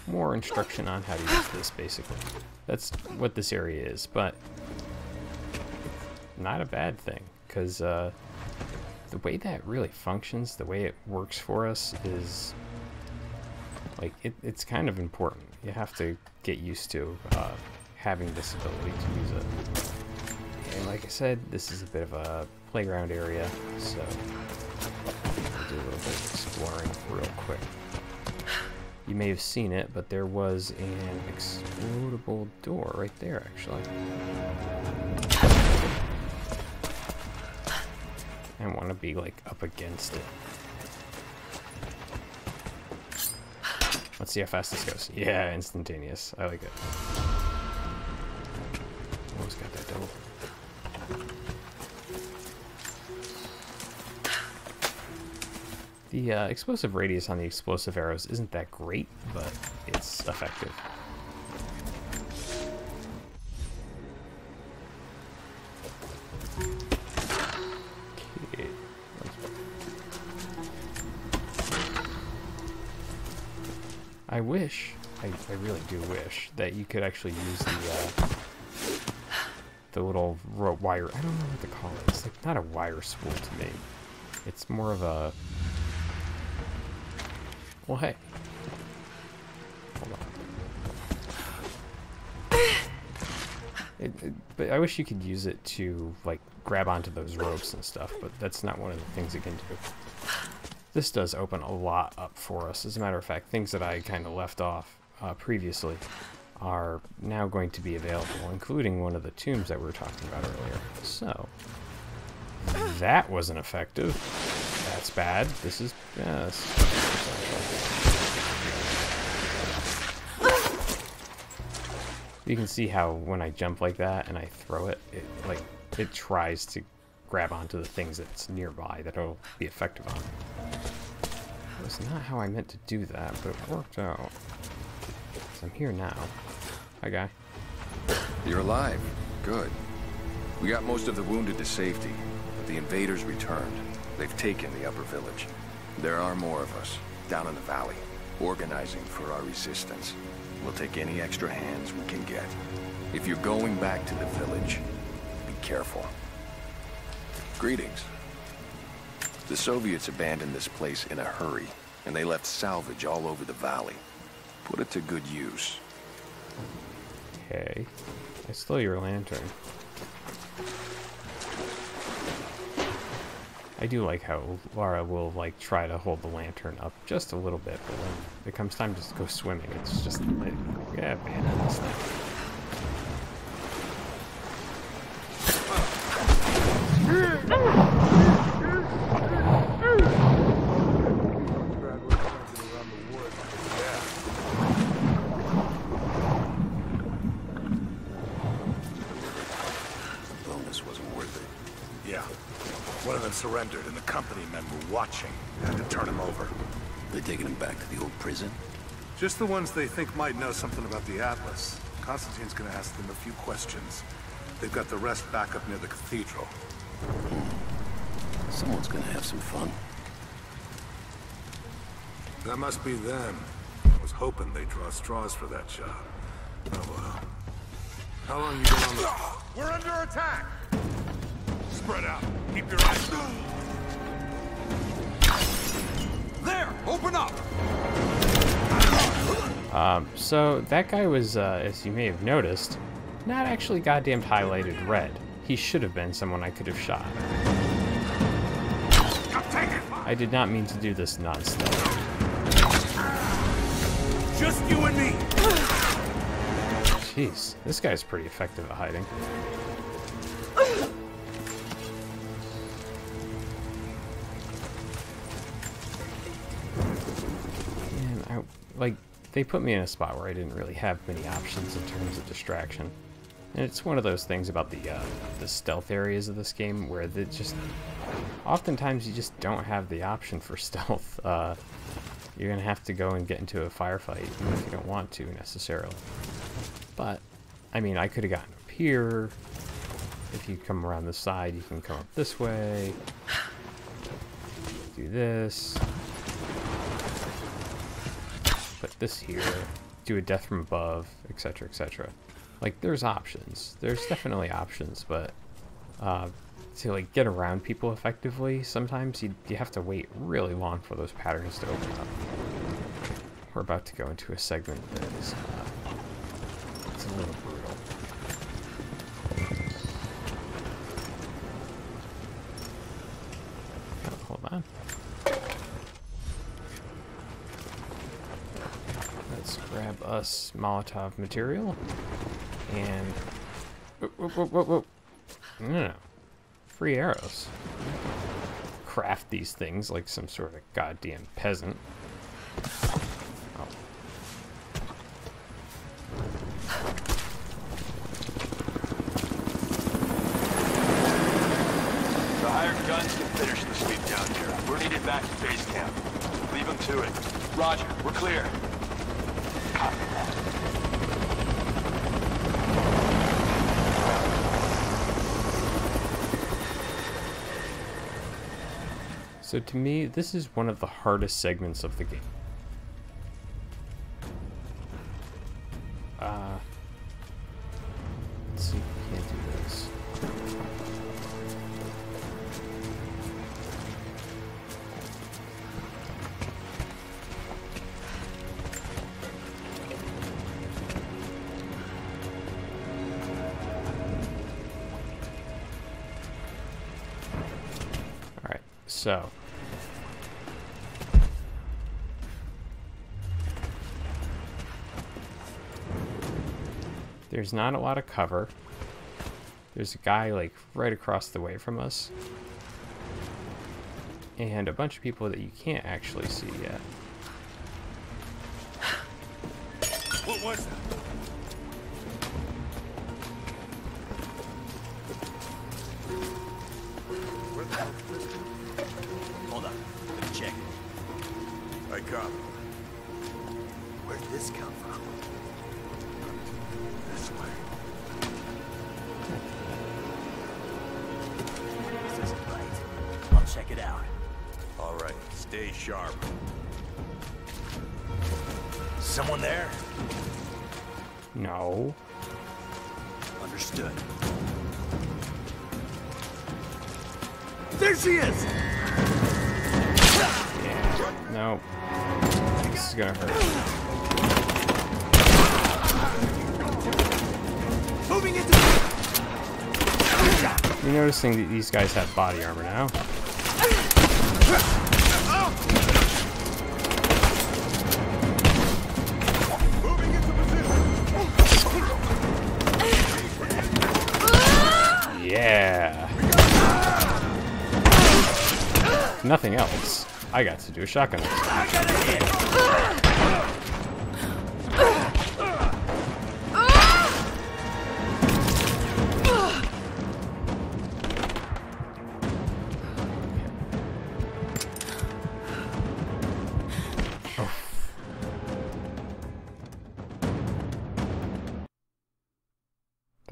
more instruction on how to use this, basically. That's what this area is, but it's not a bad thing, because the way that really functions, the way it works for us is, like, it's kind of important. You have to get used to having this ability to use it. And like I said, this is a bit of a playground area, so I'll do a little bit of exploring real quick. You may have seen it, but there was an explodable door right there, actually. I want to be, like, up against it. Let's see how fast this goes. Yeah, instantaneous. I like it. Almost got that double. The explosive radius on the explosive arrows isn't that great, but it's effective. Okay. I wish, I really do wish, that you could actually use the little wire, I don't know what to call it. It's like not a wire spool to me. It's more of a... Well, hey. Hold on. But I wish you could use it to, like, grab onto those ropes and stuff, but that's not one of the things it can do. This does open a lot up for us. As a matter of fact, things that I kind of left off previously are now going to be available, including one of the tombs that we were talking about earlier. So, that wasn't effective. That's bad. This is... Yeah, you can see how when I jump like that and I throw it, it tries to grab onto the things that's nearby that it'll be effective on. That was not how I meant to do that, but it worked out. So I'm here now. Hi, guy. You're alive. Good. We got most of the wounded to safety, but the invaders returned. They've taken the upper village. There are more of us, down in the valley, organizing for our resistance. We'll take any extra hands we can get. If you're going back to the village, be careful. Greetings. The Soviets abandoned this place in a hurry, and they left salvage all over the valley. Put it to good use. Okay. I stole your lantern. I do like how Lara will, like, try to hold the lantern up just a little bit, but when it comes time to go swimming, it's just like, yeah, abandon this thing. Surrendered and the company men were watching. Had to turn him over. They taking him back to the old prison? Just the ones they think might know something about the Atlas. Constantine's gonna ask them a few questions. They've got the rest back up near the cathedral. Someone's gonna have some fun. That must be them. I was hoping they'd draw straws for that job. Oh well. How long you been on the... We're under attack! Spread out. Keep your eyes down. There! Open up! So that guy was, as you may have noticed, not actually goddamn highlighted red. He should have been someone I could have shot. I did not mean to do this non-stealth. Just you and me! Jeez, this guy's pretty effective at hiding. Like, they put me in a spot where I didn't really have many options in terms of distraction. And it's one of those things about the stealth areas of this game where they just... Oftentimes you just don't have the option for stealth. You're gonna have to go and get into a firefight, even if you don't want to, necessarily. But, I mean, I could have gotten up here. If you come around the side, you can come up this way. Do this. Put this here. do a death from above, etc., etc. Like, there's options. There's definitely options, but to like get around people effectively, sometimes you have to wait really long for those patterns to open up. We're about to go into a segment that is it's a little brutal. Oh, hold on. Let's grab us Molotov material and whoa. No. Free arrows. Craft these things like some sort of goddamn peasant. Oh. The hired guns can finish the sweep down here. We're needed back to base camp. Leave them to it. Roger, we're clear. Copy that. So to me, this is one of the hardest segments of the game. Let's see if we can't do this. All right, so. There's not a lot of cover. There's a guy like right across the way from us. And a bunch of people that you can't actually see yet. What was that? Hold on. Let me check. I copy. Where'd this come from? This way. This isn't right. I'll check it out. All right, stay sharp. Someone there? No. Understood. There she is! Yeah. No. This is gonna hurt. Moving into. You're noticing that these guys have body armor now. Moving into position. Yeah. Nothing else. I got to do a shotgun.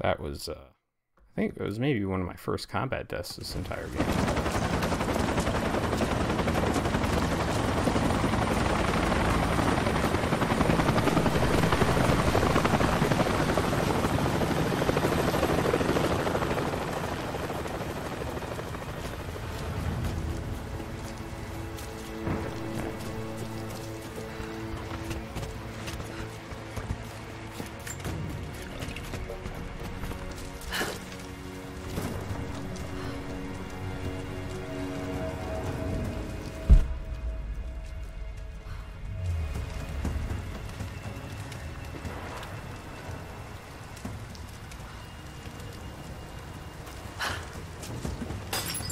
That was, I think it was maybe one of my first combat deaths this entire game.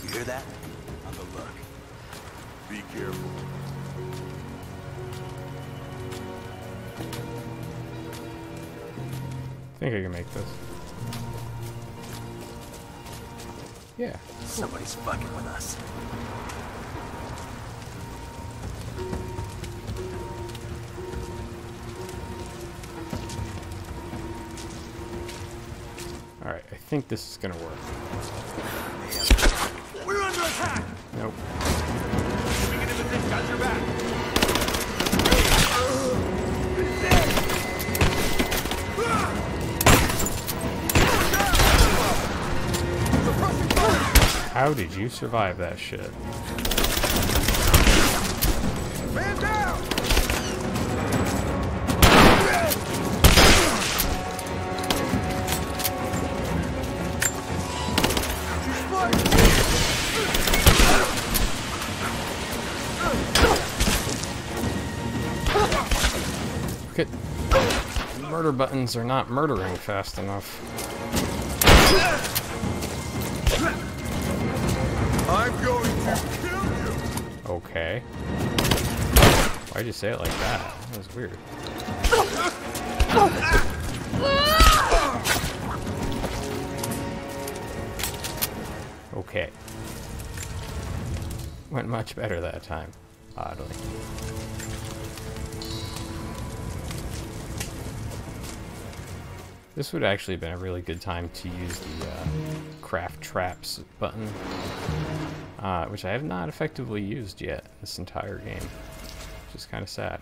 You hear that? On the look. Be careful. I think I can make this. Yeah. Somebody's fucking with us. Alright, I think this is gonna work. We're under attack! Nope. Moving into position, got your back. How did you survive that shit? Man down! Look at murder buttons are not murdering fast enough. I'm going to kill you! Okay. Why'd you say it like that? That was weird. Okay. Went much better that time, oddly. This would actually have been a really good time to use the craft traps button, which I have not effectively used yet this entire game, which is kind of sad.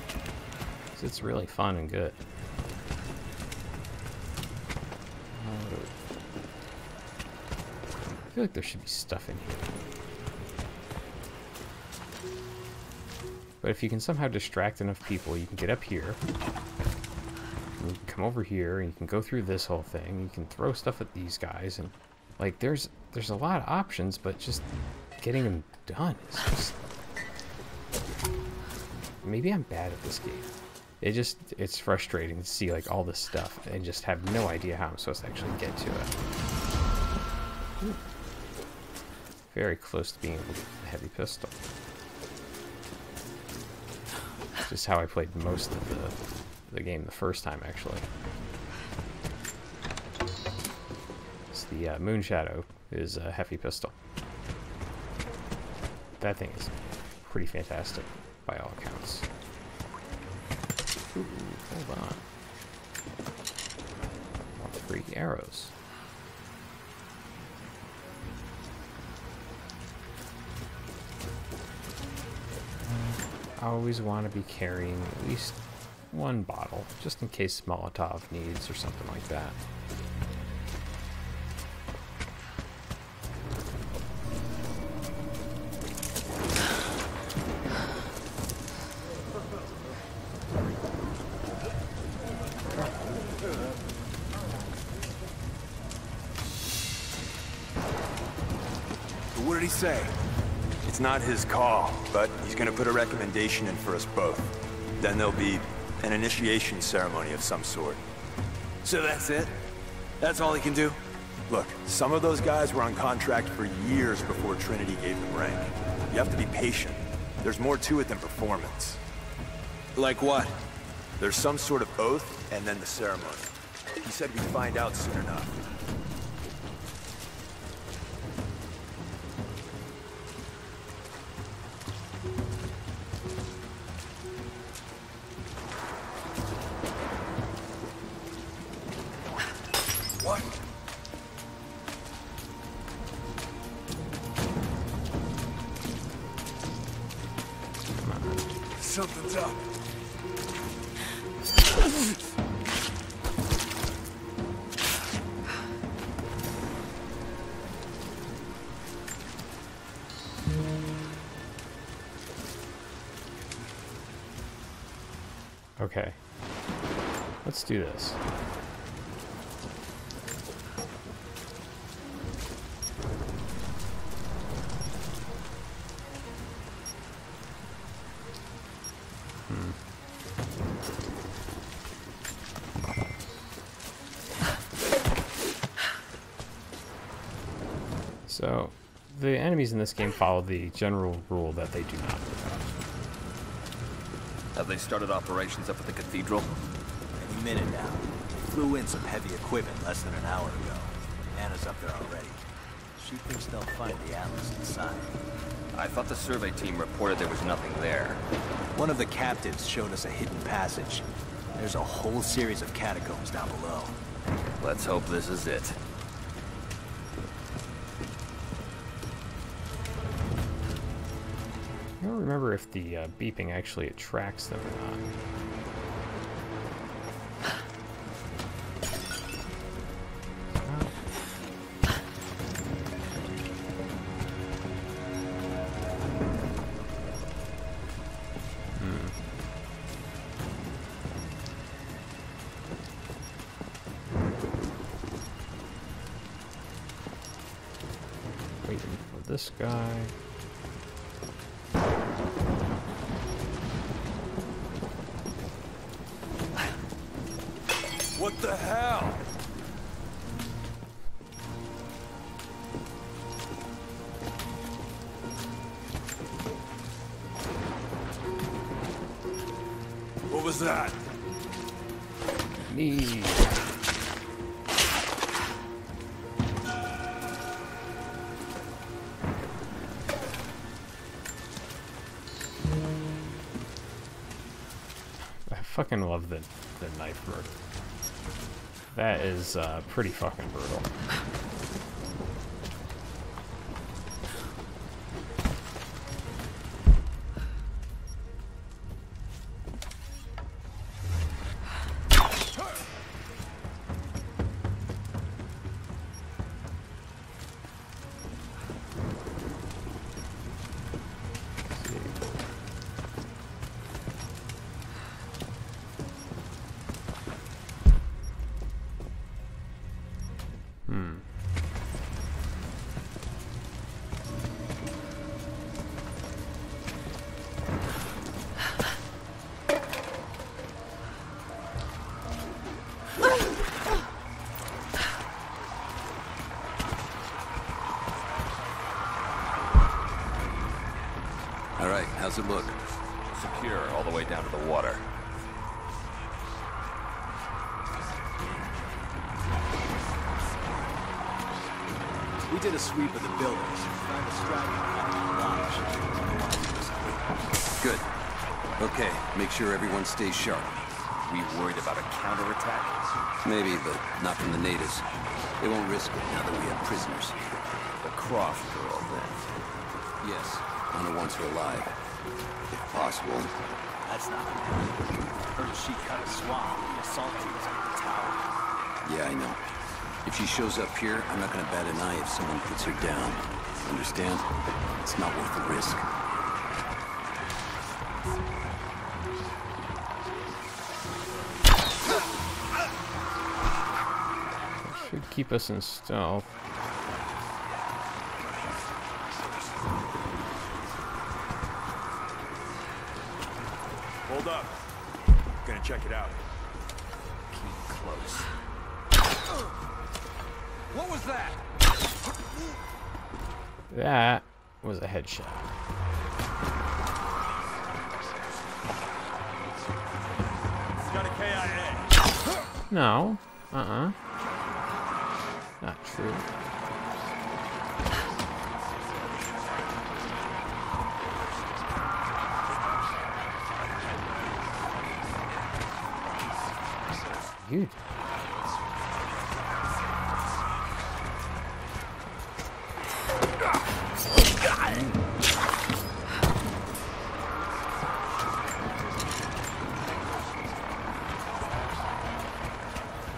'Cause it's really fun and good. I feel like there should be stuff in here. But if you can somehow distract enough people, you can get up here. You can come over here and you can go through this whole thing. You can throw stuff at these guys, and like there's a lot of options, but just getting them done is just, maybe I'm bad at this game. It's frustrating to see like all this stuff and just have no idea how I'm supposed to actually get to it. Ooh. Very close to being able to get the heavy pistol. Just how I played most of the game the first time, actually. It's the Moonshadow is a heavy pistol. That thing is pretty fantastic by all accounts. Ooh, hold on. More free arrows. I always want to be carrying at least one bottle, just in case Molotov needs or something like that. So what did he say? It's not his call, but he's gonna put a recommendation in for us both. Then there'll be an initiation ceremony of some sort. So that's it? That's all he can do? Look, some of those guys were on contract for years before Trinity gave them rank. You have to be patient. There's more to it than performance. Like what? There's some sort of oath, and then the ceremony. He said we'd find out soon enough. What? Something's up. Okay. Let's do this. So, the enemies in this game follow the general rule that they do not move out. Have they started operations up at the cathedral? Any minute now. Flew in some heavy equipment less than an hour ago. Anna's up there already. She thinks they'll find the Atlas inside. I thought the survey team reported there was nothing there. One of the captives showed us a hidden passage. There's a whole series of catacombs down below. Let's hope this is it. I don't remember if the beeping actually attracts them or not. this guy. What the hell? What was that? Me. I fucking love the knife murder. That is pretty fucking brutal. All right, how's it look? Secure all the way down to the water. We did a sweep of the buildings. Found a straggler hiding in the lodge. Otherwise, it was Good. Okay, make sure everyone stays sharp. We worried about a counterattack? Maybe, but not from the natives. They won't risk it now that we have prisoners. The Croft girl, then. Yes, Anna wants her alive. If possible. That's not gonna happen. Heard she cut a swab with the assault teams at the tower. Yeah, I know. If she shows up here, I'm not gonna bat an eye if someone puts her down. Understand? It's not worth the risk. Should keep us in stealth. Hold up. Gonna check it out. Keep close. What was that? That was a headshot. Got a KIA. No. Not true. Huge.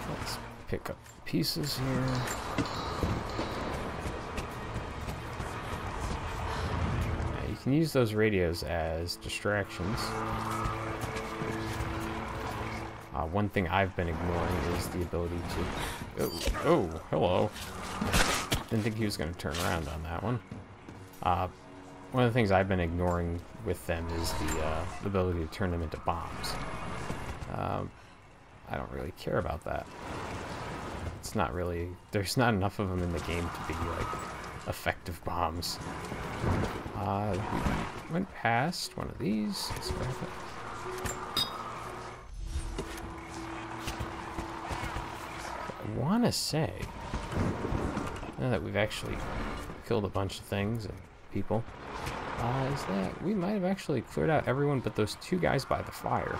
Let's pick up pieces here. Now you can use those radios as distractions. One thing I've been ignoring is the ability to... Oh, hello. Didn't think he was going to turn around on that one. One of the things I've been ignoring with them is the ability to turn them into bombs. I don't really care about that. It's not really... There's not enough of them in the game to be, like, effective bombs. We went past one of these. Let's grab it. I want to say, now that we've actually killed a bunch of things and people, is that we might have actually cleared out everyone but those two guys by the fire.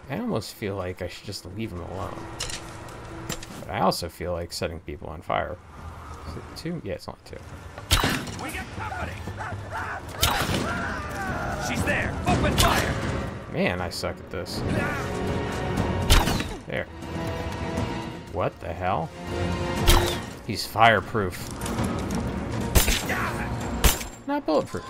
I almost feel like I should just leave them alone. But I also feel like setting people on fire. Is it two? Yeah, it's only two. We get company! She's there! Open fire! Man, I suck at this. There. What the hell? He's fireproof. Not bulletproof.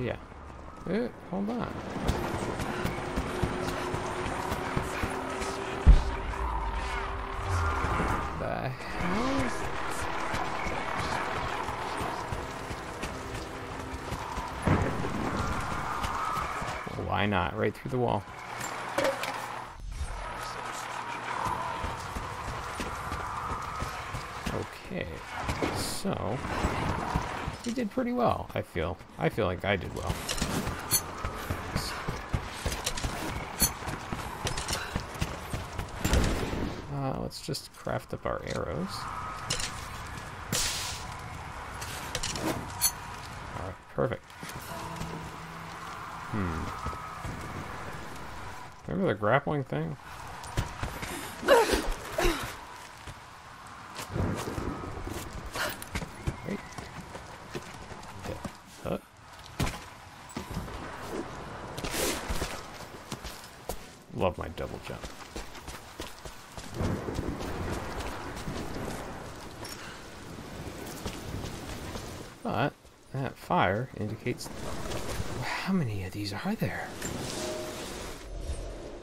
Yeah. Hold on. The hell? Well, why not? Right through the wall. Okay, so we did pretty well. I feel like I did well. Let's just craft up our arrows. Alright, perfect. Remember the grappling thing? Wait. Yeah. Love my double jump. But that fire indicates... How many of these are there?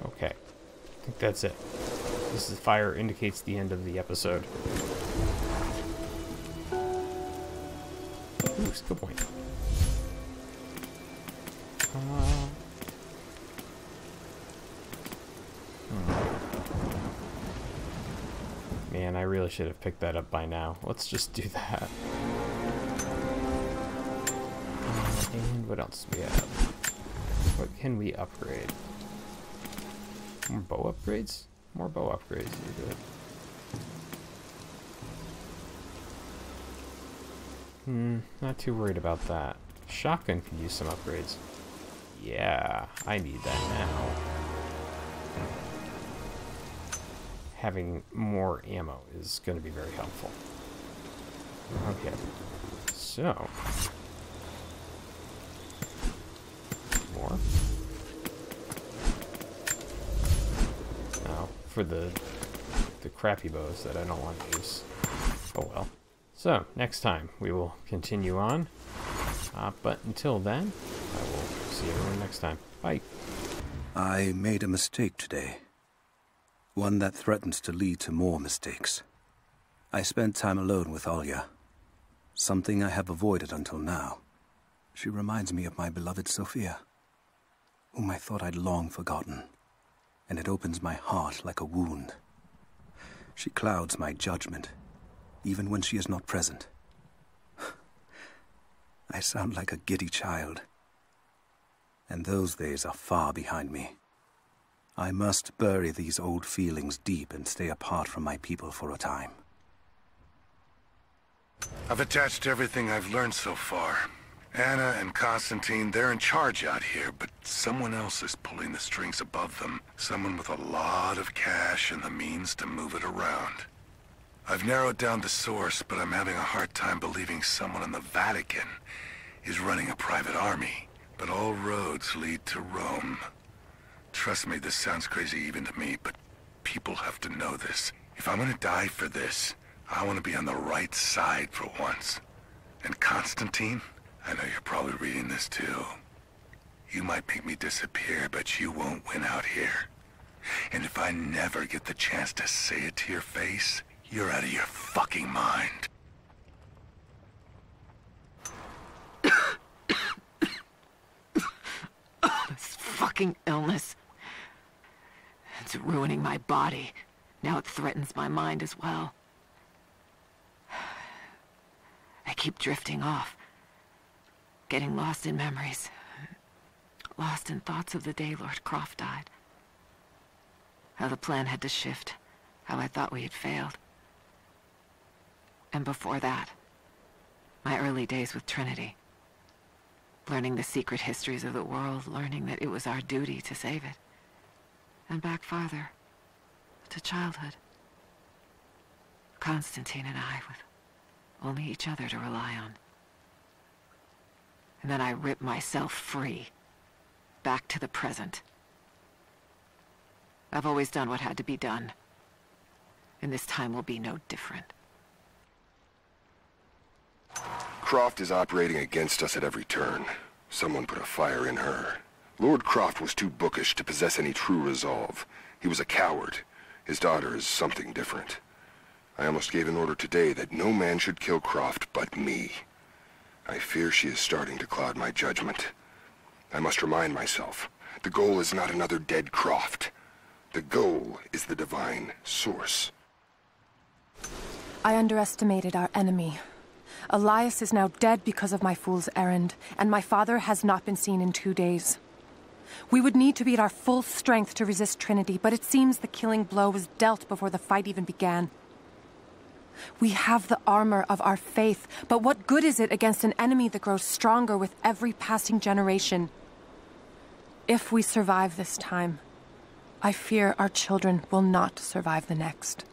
Okay. I think that's it. This is fire indicates the end of the episode. Ooh, skill point. Man, I really should have picked that up by now. Let's just do that. And what else do we have? What can we upgrade? More bow upgrades? More bow upgrades. You're good. Not too worried about that. Shotgun could use some upgrades. Yeah, I need that now. Having more ammo is going to be very helpful. Okay, so... more. Now, for the crappy bows that I don't want to use. Oh well. So, next time we will continue on. But until then, I will see everyone next time. Bye. I made a mistake today. One that threatens to lead to more mistakes. I spent time alone with Olya. Something I have avoided until now. She reminds me of my beloved Sophia, whom I thought I'd long forgotten, and it opens my heart like a wound. She clouds my judgment, even when she is not present. I sound like a giddy child, and those days are far behind me. I must bury these old feelings deep and stay apart from my people for a time. I've attached everything I've learned so far. Anna and Constantine, they're in charge out here, but someone else is pulling the strings above them. Someone with a lot of cash and the means to move it around. I've narrowed down the source, but I'm having a hard time believing someone in the Vatican is running a private army. But all roads lead to Rome. Trust me, this sounds crazy even to me, but people have to know this. If I'm gonna die for this, I want to be on the right side for once. And Constantine, I know you're probably reading this too. You might make me disappear, but you won't win out here. And if I never get the chance to say it to your face, you're out of your fucking mind. This fucking illness. It's ruining my body. Now it threatens my mind as well. I keep drifting off. Getting lost in memories. Lost in thoughts of the day Lord Croft died. How the plan had to shift. How I thought we had failed. And before that, my early days with Trinity. Learning the secret histories of the world, learning that it was our duty to save it. And back farther, to childhood. Constantine and I, with only each other to rely on. And then I ripped myself free, back to the present. I've always done what had to be done, and this time will be no different. Croft is operating against us at every turn. Someone put a fire in her. Lord Croft was too bookish to possess any true resolve. He was a coward. His daughter is something different. I almost gave an order today that no man should kill Croft but me. I fear she is starting to cloud my judgment. I must remind myself, the goal is not another dead Croft. The goal is the divine source. I underestimated our enemy. Elias is now dead because of my fool's errand, and my father has not been seen in 2 days. We would need to be at our full strength to resist Trinity, but it seems the killing blow was dealt before the fight even began. We have the armor of our faith, but what good is it against an enemy that grows stronger with every passing generation? If we survive this time, I fear our children will not survive the next.